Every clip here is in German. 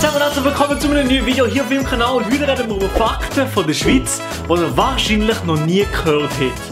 zusammen und herzlich willkommen zu einem neuen Video hier auf meinem Kanal. Und heute reden wir über Fakten von der Schweiz, die ihr wahrscheinlich noch nie gehört habt.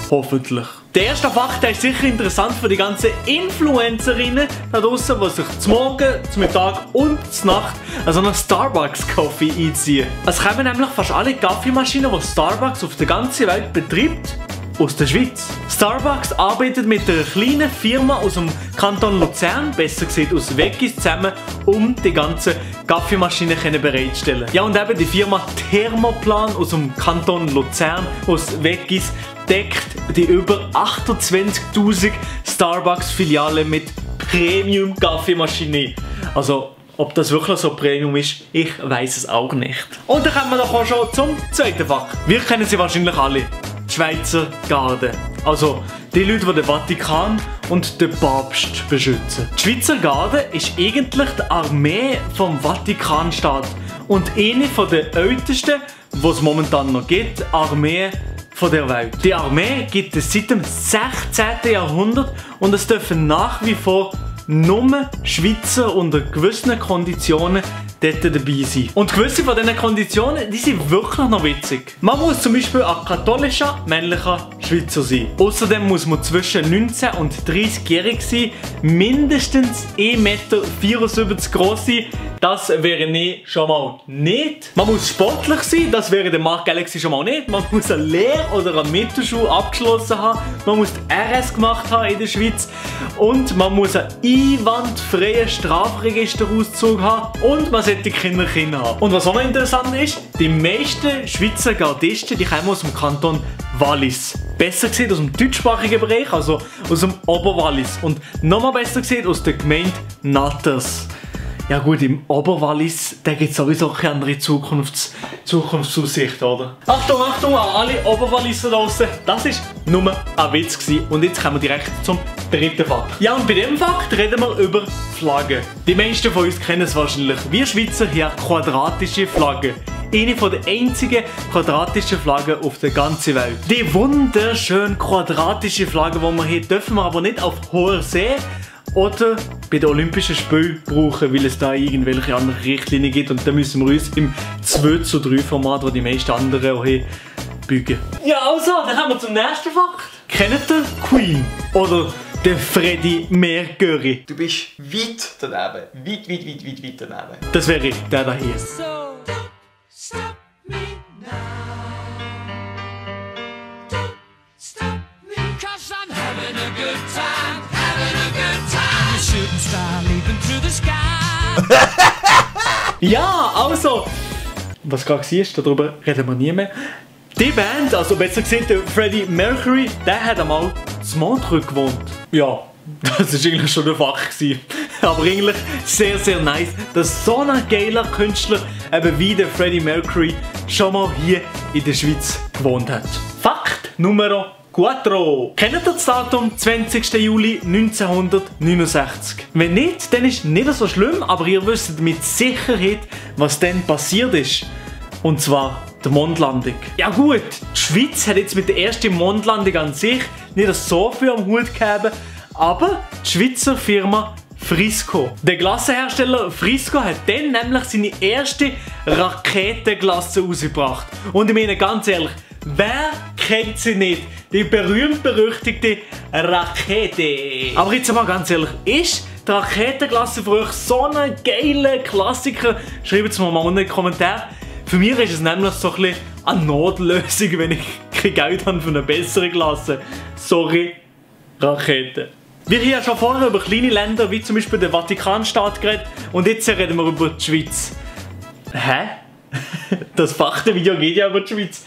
Hoffentlich. Der erste Fakt ist sicher interessant für die ganzen Influencerinnen da draussen, die sich zum Morgen, zum Mittag und zur Nacht also einen Starbucks-Kaffee einziehen. Es kommen nämlich fast alle Kaffeemaschinen, die Starbucks auf der ganzen Welt betreibt, aus der Schweiz. Starbucks arbeitet mit einer kleinen Firma aus dem Kanton Luzern, besser gesagt aus Weggis, zusammen, um die ganzen Kaffeemaschinen bereitzustellen. Ja, und eben die Firma Thermoplan aus dem Kanton Luzern, aus Weggis, deckt die über 28.000 Starbucks-Filialen mit Premium-Kaffeemaschinen. Also, ob das wirklich so Premium ist, ich weiß es auch nicht. Und dann kommen wir doch auch schon zum zweiten Fakt. Wir kennen sie wahrscheinlich alle. Die Schweizer Garde. Also die Leute, die den Vatikan und den Papst beschützen. Die Schweizer Garde ist eigentlich die Armee vom Vatikanstaat und eine der ältesten, die es momentan noch gibt, Armee von der Welt. Die Armee gibt es seit dem 16. Jahrhundert und es dürfen nach wie vor nur Schweizer unter gewissen Konditionen dort dabei sein. Und gewisse von diesen Konditionen, die sind wirklich noch witzig. Man muss zum Beispiel ein katholischer, männlicher Schweizer sein. Außerdem muss man zwischen 19 und 30-jährig sein, mindestens 1,74 Meter groß sein. Das wäre ich schon mal nicht. Man muss sportlich sein, das wäre der Marc Galaxy schon mal nicht. Man muss eine Lehr- oder eine Mittelschule abgeschlossen haben. Man muss die RS gemacht haben in der Schweiz. Und man muss einen einwandfreien Strafregisterauszug haben. Und man sollte Kinder haben. Und was auch noch interessant ist, die meisten Schweizer Gardisten, die kommen aus dem Kanton Wallis. Besser gesagt aus dem deutschsprachigen Bereich, also aus dem Oberwallis. Und nochmal besser gesagt aus der Gemeinde Natters. Ja gut, im Oberwallis, da gibt es sowieso keine andere Zukunftsaussicht, oder? Achtung, Achtung an alle Oberwalliser draussen, das war nur ein Witz gewesen. Und jetzt kommen wir direkt zum dritten Fakt. Ja, und bei diesem Fakt reden wir über Flaggen. Die meisten von uns kennen es wahrscheinlich. Wir Schweizer haben quadratische Flaggen. Eine der einzigen quadratischen Flaggen auf der ganzen Welt. Die wunderschöne quadratische Flagge, die wir haben, dürfen wir aber nicht auf hoher See oder bei den Olympischen Spielen brauchen, weil es da irgendwelche andere Richtlinien gibt und dann müssen wir uns im 2:3 Format, wo die meisten anderen auch haben, bügen. Ja, also, dann kommen wir zum nächsten Fakt. Kennt ihr Queen oder den Freddie Mercury? Du bist weit daneben. Weit daneben. Das wäre der da hier. So stop me now. Don't stop me, 'cause I'm having a good time, having a good time. The shooting star leaping through the sky. Ja, also, was gerade war, darüber reden wir nie mehr. Die Band, also besser gesagt der Freddie Mercury, der hat einmal zum Mond gewohnt. Ja, das war eigentlich schon der Fakt gewesen. Aber eigentlich sehr, sehr nice, dass so ein geiler Künstler eben wie der Freddie Mercury schon mal hier in der Schweiz gewohnt hat. Fakt Nummer 4. Kennt ihr das Datum 20. Juli 1969? Wenn nicht, dann ist nicht so schlimm, aber ihr wisst mit Sicherheit, was dann passiert ist. Und zwar die Mondlandung. Ja gut, die Schweiz hat jetzt mit der ersten Mondlandung an sich nicht so viel am Hut gehabt, aber die Schweizer Firma Frisco. Der Glassenhersteller Frisco hat dann nämlich seine erste Raketenglasse rausgebracht. Und ich meine ganz ehrlich, wer kennt sie nicht? Die berühmt-berüchtigte Rakete. Aber jetzt mal ganz ehrlich, ist die Raketenglasse für euch so ein geiler Klassiker? Schreibt es mir mal in den Kommentaren. Für mich ist es nämlich so ein bisschen eine Notlösung, wenn ich kein Geld habe für eine bessere Klasse. Sorry, Rakete. Wir haben ja schon vorher über kleine Länder wie zum Beispiel den Vatikanstaat geredet und jetzt reden wir über die Schweiz. Hä? Das Faktenvideo geht ja über die Schweiz.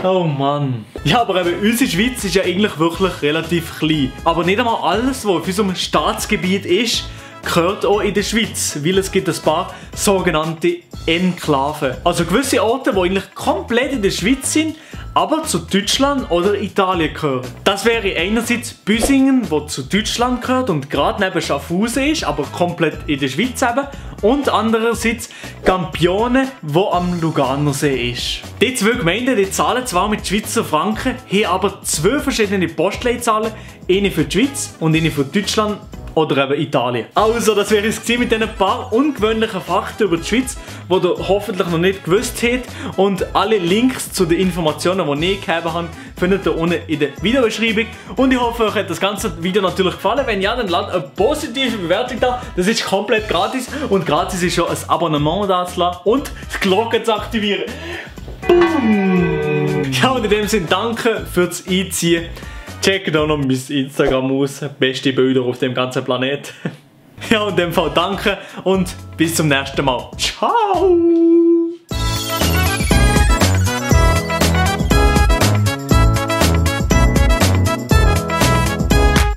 Oh Mann. Ja, aber eben, unsere Schweiz ist ja eigentlich wirklich relativ klein. Aber nicht einmal alles, was auf unserem Staatsgebiet ist, gehört auch in der Schweiz, weil es gibt ein paar sogenannte Enklaven. Also gewisse Orte, die eigentlich komplett in der Schweiz sind, aber zu Deutschland oder Italien gehören. Das wäre einerseits Büsingen, wo zu Deutschland gehört und gerade neben Schaffhausen ist, aber komplett in der Schweiz eben. Und andererseits Gampione, wo am Luganersee ist. Die zwei Gemeinden, die zahlen zwar mit Schweizer Franken, haben aber zwei verschiedene Postleitzahlen, eine für die Schweiz und eine für Deutschland oder eben Italien. Also, das wäre es mit diesen paar ungewöhnlichen Fakten über die Schweiz, die ihr hoffentlich noch nicht gewusst habt. Und alle Links zu den Informationen, die ich gegeben habe, findet ihr unten in der Videobeschreibung. Und ich hoffe, euch hat das ganze Video natürlich gefallen. Wenn ja, dann lasst eine positive Bewertung da. Das ist komplett gratis. Und gratis ist schon ein Abonnement da zu lassen und die Glocke zu aktivieren. Boom. Ja, und in dem Sinne danke fürs Einziehen. Checkt auch noch mein Instagram aus. Beste Bilder auf dem ganzen Planet. Ja, und in dem Fall danke und bis zum nächsten Mal. Ciao!